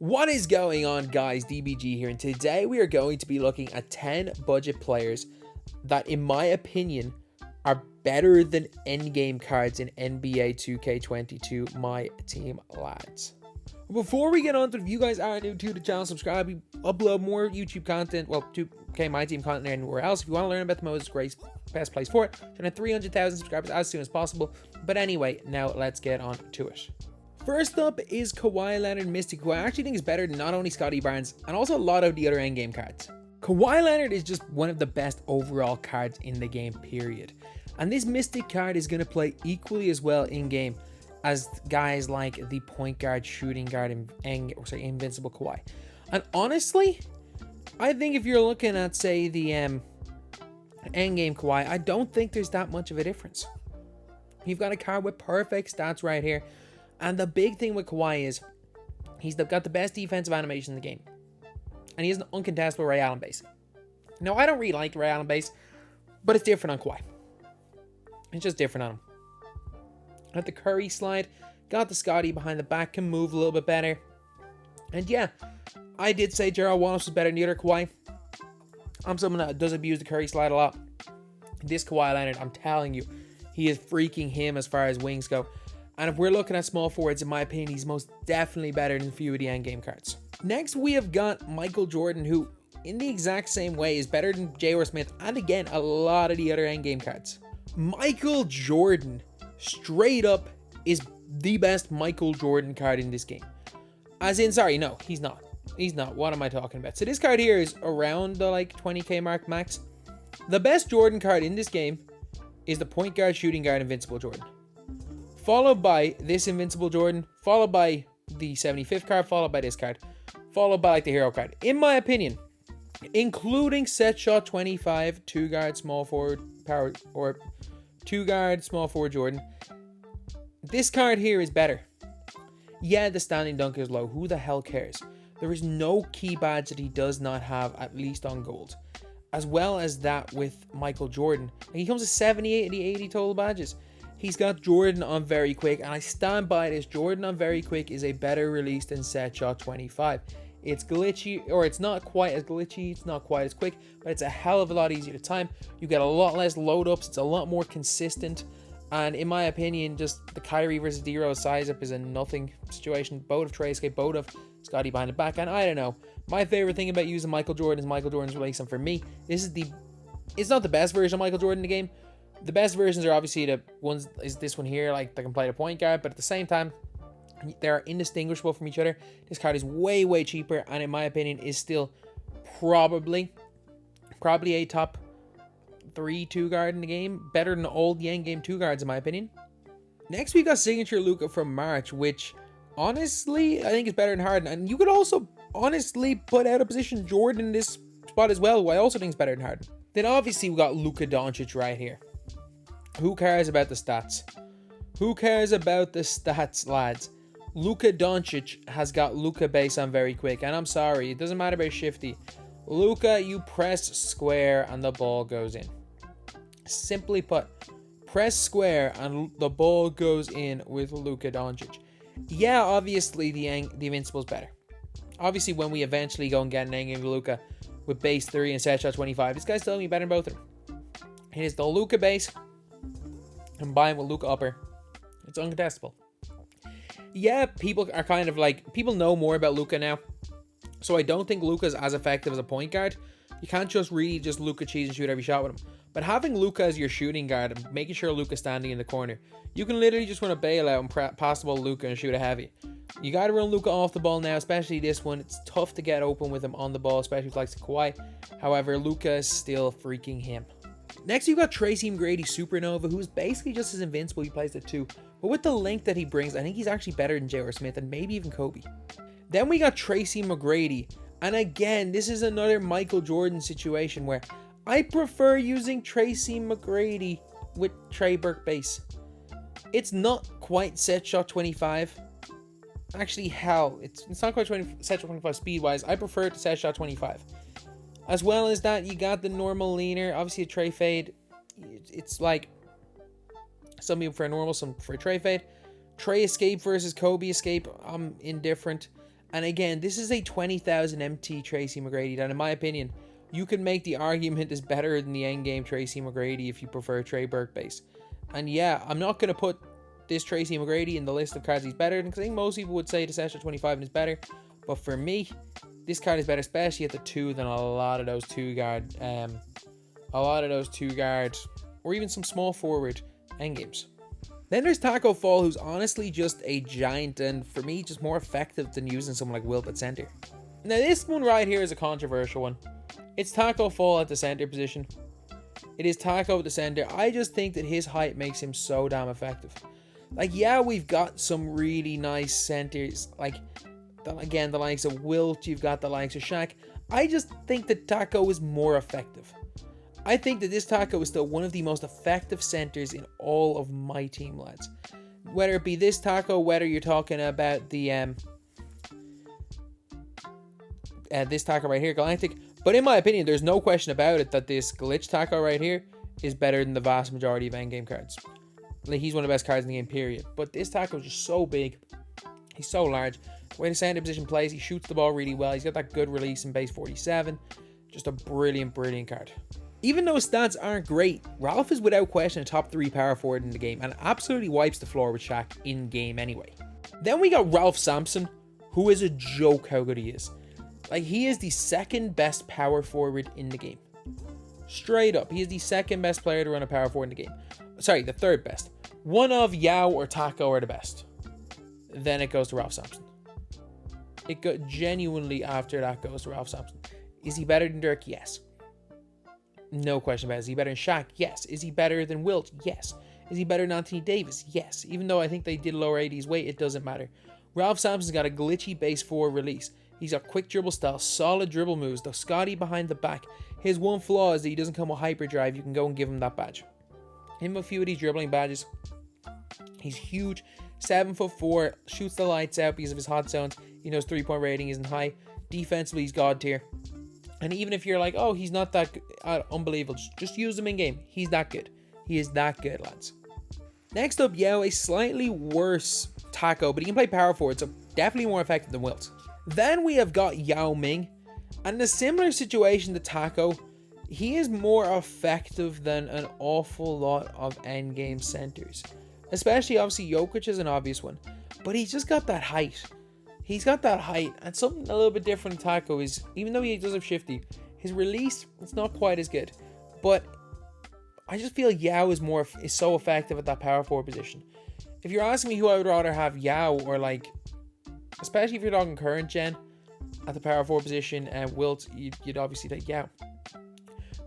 What is going on, guys? DBG here, and today we are going to be looking at 10 budget players that, in my opinion, are better than endgame cards in NBA 2K22 MyTEAM, lads. Before we get on to, if you guys are new to the channel, subscribe. We upload more YouTube content, well, 2K MyTEAM content anywhere else. If you want to learn about the most, great best place for it. Trying to hit 300,000 subscribers as soon as possible. But anyway, now let's get on to it. First up is KAWHI Leonard Mystic, who I actually think is better than not only Scotty Barnes and also a lot of the other endgame cards. KAWHI Leonard is just one of the best overall cards in the game, period. And this Mystic card is going to play equally as well in game as guys like the point guard, shooting guard, and Invincible KAWHI. And honestly, I think if you're looking at, say, the endgame KAWHI, I don't think there's that much of a difference. You've got a card with perfect stats right here. And the big thing with KAWHI is he's got the best defensive animation in the game. And he has an uncontestable Ray Allen base. Now, I don't really like the Ray Allen base, but it's different on KAWHI. It's just different on him. Got the Curry slide, got the Scotty behind the back, can move a little bit better. And yeah, I did say Gerald Wallace was better than the other KAWHI. I'm someone that does abuse the Curry slide a lot. This KAWHI Leonard, I'm telling you, he is freaking him as far as wings go. And if we're looking at small forwards, in my opinion, he's most definitely better than a few of the endgame cards. Next, we have got Michael Jordan, who, in the exact same way, is better than J.R. Smith, and again, a lot of the other endgame cards. Michael Jordan, straight up, is the best Michael Jordan card in this game. As in, sorry, no, he's not. He's not. What am I talking about? So this card here is around the, 20k mark max. The best Jordan card in this game is the point guard, shooting guard, Invincible Jordan. Followed by this Invincible Jordan, followed by the 75th card, followed by this card, followed by the hero card. In my opinion, including set shot 25, 2-guard, small forward, power, or 2-guard, small forward Jordan, this card here is better. Yeah, the standing dunk is low. Who the hell cares? There is no key badge that he does not have, at least on gold. As well as that with Michael Jordan. He comes to 78 of the 80 total badges. He's got Jordan on very quick, and I stand by this. Jordan on very quick is a better release than set shot 25. It's glitchy, or it's not quite as glitchy, it's not quite as quick, but it's a hell of a lot easier to time. You get a lot less load ups, it's a lot more consistent, and in my opinion, just the Kyrie versus D-Rose size up is a nothing situation. Both of TRACY, both of Scotty behind the back, and I don't know. My favorite thing about using Michael Jordan is Michael Jordan's release, and for me, it's not the best version of Michael Jordan in the game. The best versions are obviously the ones, is this one here, like that can play the point guard, but at the same time, they're indistinguishable from each other. This card is way, way cheaper, and in my opinion, is still probably a top 3 2-guard in the game. Better than all the endgame 2-guards, in my opinion. Next, we got Signature Luka from March, which, honestly, I think is better than Harden. And you could also, honestly, put out a position Jordan in this spot as well, who I also think is better than Harden. Then, obviously, we got Luka Doncic right here. Who cares about the stats? Who cares about the stats, lads? Luka Doncic has got Luka base on very quick. And I'm sorry, it doesn't matter about shifty. Luka, you press square and the ball goes in. Simply put, press square and the ball goes in with Luka Doncic. Yeah, obviously the Invincible's better. Obviously, when we eventually go and get an endgame Luka with base 3 and set shot 25, this guy's telling me better than both of them. It is the Luka base combined with Luka upper. It's uncontestable. Yeah, people are kind of people know more about Luka now. So I don't think Luka's as effective as a point guard. You can't just really Luka cheese and shoot every shot with him. But having Luka as your shooting guard and making sure Luka's standing in the corner, you can literally just run a bailout and pass the ball to Luka and shoot a heavy. You got to run Luka off the ball now, especially this one. It's tough to get open with him on the ball, especially with likes of KAWHI. However, Luka is still freaking him. Next, you've got TRACY Supernova, who's basically just as invincible. He plays at 2. But with the length that he brings, I think he's actually better than J.R. Smith and maybe even Kobe. Then we got HOLMGREN. And again, this is another Michael Jordan situation where I prefer using HOLMGREN with Trey Burke base. It's not quite set shot 25. Actually, hell, it's not quite set shot 25 speed-wise. I prefer it to set shot 25. As well as that, you got the normal leaner. Obviously, a Trey fade. It's like some people for a normal, some for a Trey fade. Trey escape versus Kobe escape, I'm indifferent. And again, this is a 20,000 MT Tracy McGrady that, in my opinion, you can make the argument is better than the endgame Tracy McGrady if you prefer Trey Burke base. And yeah, I'm not going to put this Tracy McGrady in the list of cards he's better than, because I think most people would say the Session 25 is better. But for me, this card is better, especially at the 2 than a lot of those 2 guard, or even some small forward endgames. Then there's Taco Fall, who's honestly just a giant, and for me, just more effective than using someone like Wilt at center. Now this one right here is a controversial one. It's Taco Fall at the center position. It is Taco at the center. I just think that his height makes him so damn effective. Like, yeah, we've got some really nice centers, like, again, the likes of Wilt, you've got the likes of Shaq. I just think that Taco is more effective. I think that this Taco is still one of the most effective centers in all of my team, lads. Whether it be this Taco, whether you're talking about the this Taco right here, Galactic. But in my opinion, there's no question about it that this Glitch Taco right here is better than the vast majority of endgame cards. Like, he's one of the best cards in the game, period. But this Taco is just so big. He's so large. The way the center position plays, he shoots the ball really well. He's got that good release in base 47. Just a brilliant, brilliant card. Even though his stats aren't great, Ralph is without question a top 3 power forward in the game and absolutely wipes the floor with Shaq in game anyway. Then we got Ralph Sampson, who is a joke how good he is. Like, he is the second best power forward in the game. Straight up, he is the second best player to run a power forward in the game. Sorry, the third best. One of Yao or Taco are the best. Then it goes to Ralph Sampson. Genuinely after that goes to Ralph Sampson. Is he better than Dirk? Yes. No question about it. Is he better than Shaq? Yes. Is he better than Wilt? Yes. Is he better than Anthony Davis? Yes. Even though I think they did lower 80s weight, it doesn't matter. Ralph Sampson's got a glitchy base 4 release. He's got quick dribble style, solid dribble moves, the Scotty behind the back. His one flaw is that he doesn't come with hyperdrive. You can go and give him that badge. Him a few of these dribbling badges. He's huge, 7'4", shoots the lights out because of his hot zones. He knows 3-point rating isn't high. Defensively, he's god tier. And even if you're like, oh, he's not that unbelievable, just use him in game. He's that good. He is that good, lads. Next up, Yao, a slightly worse Taco, but he can play power forward, so definitely more effective than Wilt. Then we have got Yao Ming, and in a similar situation to Taco, he is more effective than an awful lot of endgame centers. Especially, obviously, Jokic is an obvious one, but he's just got that height. He's got that height, and something a little bit different to Taco is, even though he does have shifty, his release, it's not quite as good. But I just feel Yao is so effective at that power forward position. If you're asking me who I would rather have, Yao or, like, especially if you're talking current gen at the power forward position, and Wilt, you'd obviously take Yao.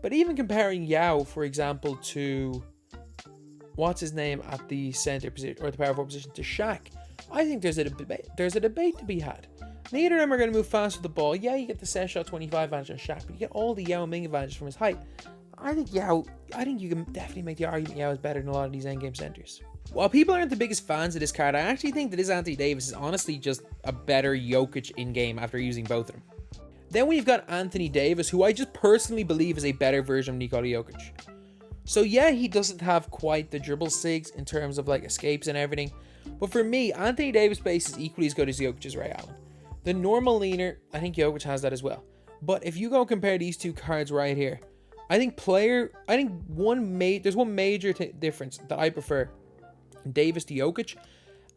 But even comparing Yao, for example, to what's his name at the center position or the power forward position to Shaq, I think there's a debate to be had. Neither of them are going to move fast with the ball. Yeah, you get the set shot 25 advantage on Shaq, but you get all the Yao Ming advantage from his height. I think you can definitely make the argument Yao is better than a lot of these endgame centers. While people aren't the biggest fans of this card, I actually think that this Anthony Davis is honestly just a better Jokic in-game after using both of them. Then we've got Anthony Davis, who I just personally believe is a better version of Nikola Jokic. So yeah, he doesn't have quite the dribble sigs in terms of like escapes and everything. But for me, Anthony Davis' base is equally as good as Jokic's Ray Allen. The normal leaner, I think Jokic has that as well. But if you go compare these two cards right here, there's one major difference that I prefer Davis to Jokic,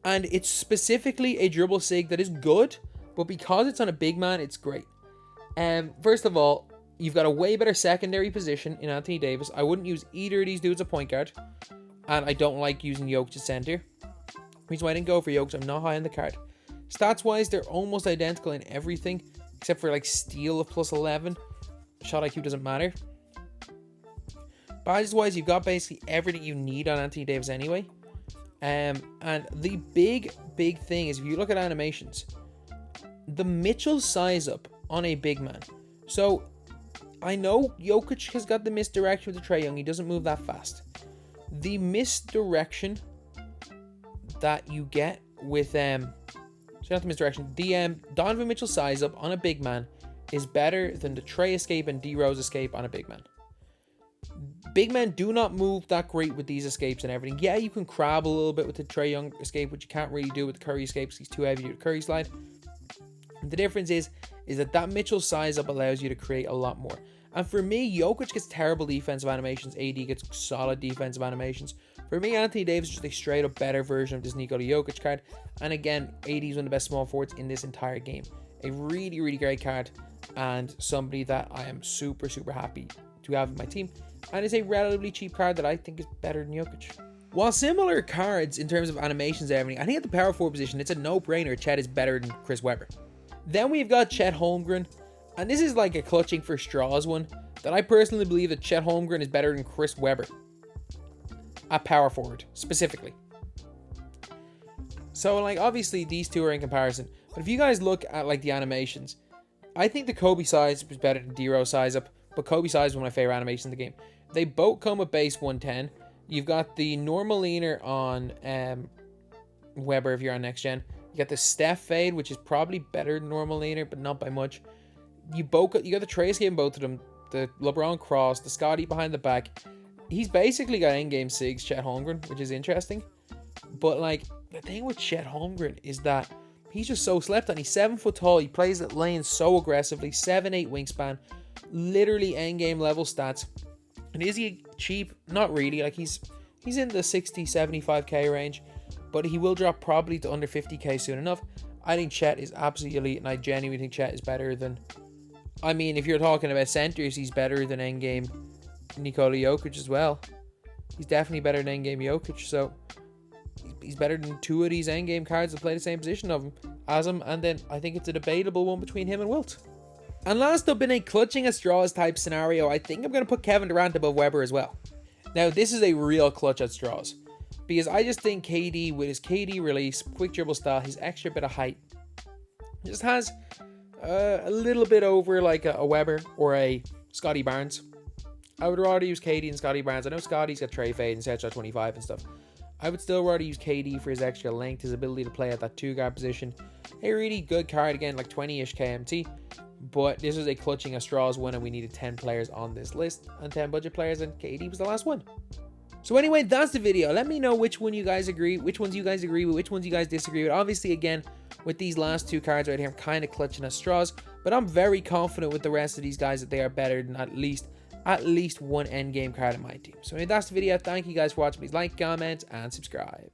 and it's specifically a dribble sig that is good, but because it's on a big man, it's great. First of all, you've got a way better secondary position in Anthony Davis. I wouldn't use either of these dudes at point guard, and I don't like using Jokic at center. Reason why I didn't go for Jokic, I'm not high on the card. Stats wise, they're almost identical in everything, except for like steal of plus 11. Shot IQ doesn't matter. Badges wise, you've got basically everything you need on Anthony Davis anyway. And the big thing is, if you look at animations, the Mitchell size up on a big man. So I know Jokic has got the misdirection with the Trae Young. He doesn't move that fast. The misdirection that you get with not the misdirection. The Donovan Mitchell size up on a big man is better than the Trae escape and D Rose escape on a big man. Big men do not move that great with these escapes and everything. Yeah, you can crab a little bit with the Trae Young escape, which you can't really do with the Curry escapes. He's too heavy to do the Curry slide. The difference is that Mitchell size up allows you to create a lot more. And for me, Jokic gets terrible defensive animations. AD gets solid defensive animations. For me, Anthony Davis is just a straight up better version of this Nikola Jokic card. And again, AD is one of the best small forwards in this entire game. A really, really great card. And somebody that I am super, super happy to have in my team. And it's a relatively cheap card that I think is better than Jokic. While similar cards in terms of animations and everything, I think at the power forward position, it's a no-brainer. Chet is better than Chris Webber. Then we've got Chet Holmgren. And this is like a clutching for straws one, that I personally believe that Chet Holmgren is better than Chris Webber at power forward, specifically. So, like, obviously, these two are in comparison. But if you guys look at, like, the animations, I think the Kobe size was better than D-Rose size up, but Kobe size is one of my favorite animations in the game. They both come with base 110. You've got the normal leaner on Webber if you're on next gen. You got the Steph fade, which is probably better than normal leaner, but not by much. You got the TRACY in both of them, the LeBron cross, the Scotty behind the back. He's basically got endgame SIGs Chet Holmgren, which is interesting. But like the thing with Chet Holmgren is that he's just so slept on. He's 7 foot tall. He plays that lane so aggressively. 7'8" wingspan, literally endgame level stats. And is he cheap? Not really. Like he's in the 60-75k range, but he will drop probably to under 50k soon enough. I think Chet is absolutely elite, and I genuinely think Chet is better than. I mean, if you're talking about centers, he's better than endgame Nikola Jokic as well. He's definitely better than endgame Jokic, so he's better than two of these endgame cards that play the same position of him as him, and then I think it's a debatable one between him and Wilt. And last up, in a clutching at straws type scenario, I think I'm going to put Kevin Durant above Webber as well. Now, this is a real clutch at straws, because I just think KD, with his KD release, quick dribble style, his extra bit of height, just has a little bit over like a Webber or a Scotty Barnes. I would rather use KD and Scotty Barnes. I know Scotty's got Trey Fade and Set 25 and stuff. I would still rather use KD for his extra length, his ability to play at that 2-guard position. A really good card, again, like 20-ish KMT. But this was a clutching at straws one, and we needed 10 players on this list and 10 budget players, and KD was the last one. So anyway, that's the video. Let me know which one you guys agree, which ones you guys agree with, which ones you guys disagree with. Obviously, again, with these last two cards right here, I'm kind of clutching at straws, but I'm very confident with the rest of these guys that they are better than at least one endgame card in my team. So anyway, that's the video. Thank you guys for watching. Please like, comment, and subscribe.